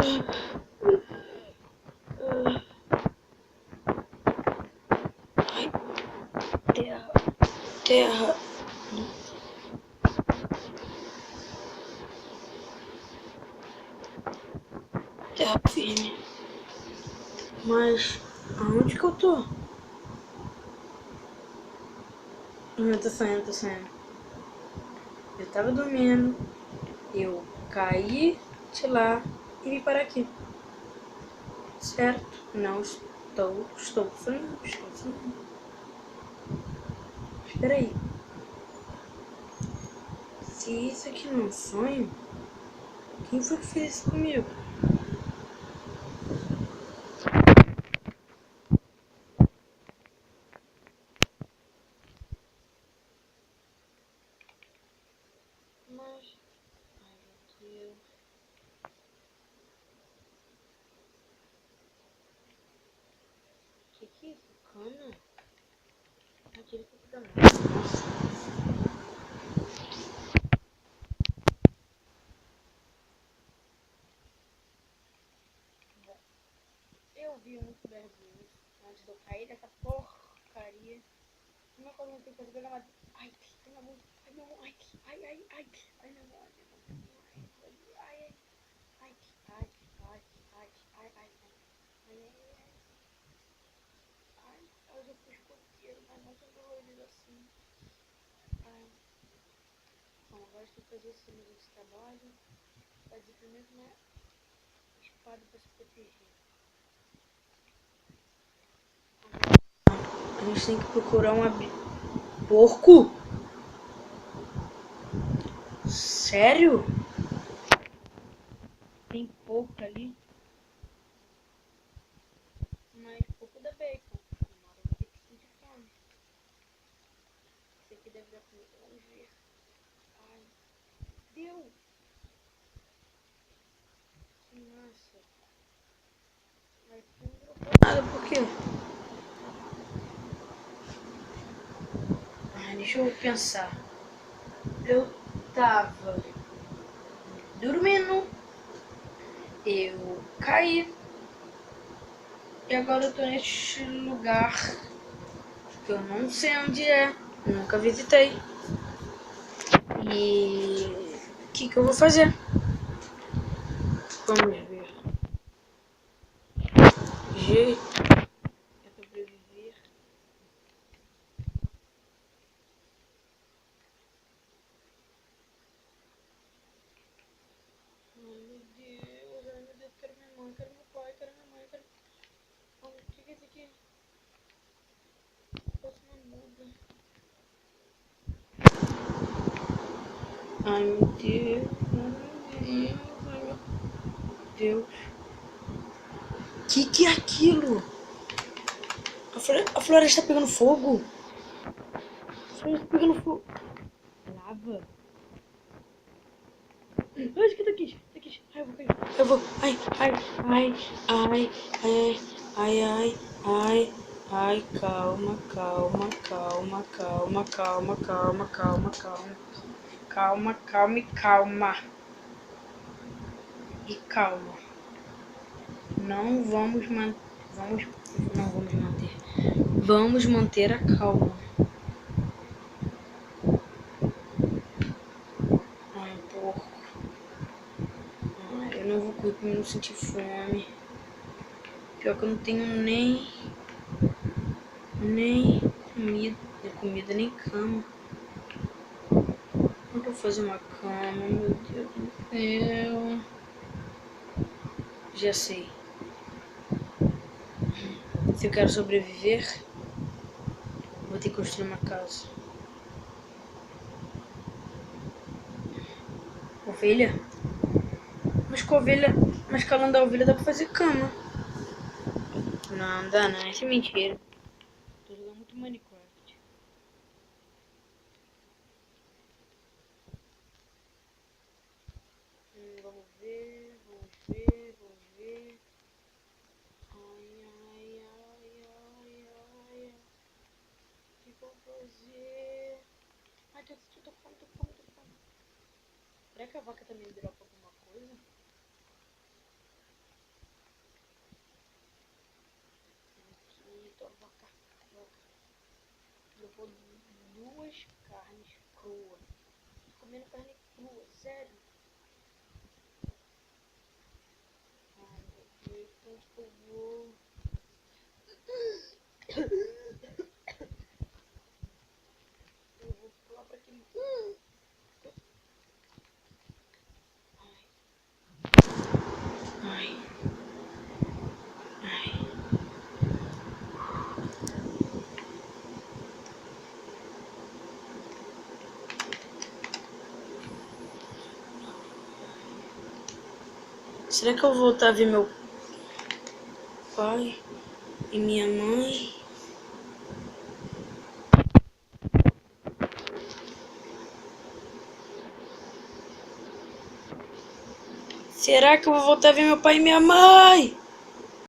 Ai, terra, terra. Terra firme. Mas aonde que eu tô? Eu tô saindo. Eu tava dormindo, eu caí de lá e vim parar aqui. Certo? Não estou sonhando. Espera aí. Se isso aqui não é um sonho, quem foi que fez isso comigo? Mas... ai, meu Deus. Que é isso? Cana? Aquele que dá mais. Eu vi muito berzinho antes de eu cair dessa porcaria. Uma coisa que eu tenho que fazer é ai, minha mão, ai, minha mão, ai, minha mão, eu já fui escoteiro, mas não tão dolorido assim. Ai, bom, agora eu tenho que fazer esse nível de trabalho, fazer primeiro uma espada para se proteger. A gente tem que procurar porco? Sério? Tem porco ali? Mas porco da bacon. Uma hora eu vou ter que sentir fome. Esse aqui deve dar comida. Vamos ver. Ai, deu! Que massa. Mas não dropou nada, por quê? Ai, deixa eu pensar. Eu tava dormindo. Eu caí. E agora eu tô neste lugar que eu não sei onde é. Nunca visitei. E o que eu vou fazer? Vamos ver. Jeito é sobreviver. Ai meu Deus, quero minha mãe, quero meu pai, quero minha mãe, quero... O que é isso aqui? Parece uma muda. Ai meu Deus, ai meu Deus. Que é aquilo? A floresta tá pegando fogo? A floresta tá pegando fogo. Lava? Ai, que daqui. Ai, eu vou cair. Eu vou. Ai, calma. E calma. Não vamos manter. Não vamos manter. Vamos manter a calma. Ai, porco. Ai, eu não vou comer pra não sentir fome. Pior que eu não tenho nem comida, nem cama. Como que eu vou fazer uma cama? Meu Deus do céu. Já sei. Se eu quero sobreviver, vou ter que construir uma casa. Ovelha? Mas com a lã da ovelha dá pra fazer cama. Não dá não, isso é mentira. Tô jogando muito Minecraft. Vamos ver. Ai. O que eu vou fazer? Ai, tô com fome. Será que a vaca também dropa alguma coisa? Levou 2 carnes cruas. Tô comendo carne crua, sério. Ai, meu Deus, onde que eu vou? Eu vou pular pra aquele... Ai, ai. Será que eu vou voltar a ver meu pai e minha mãe? Será que eu vou voltar a ver meu pai e minha mãe?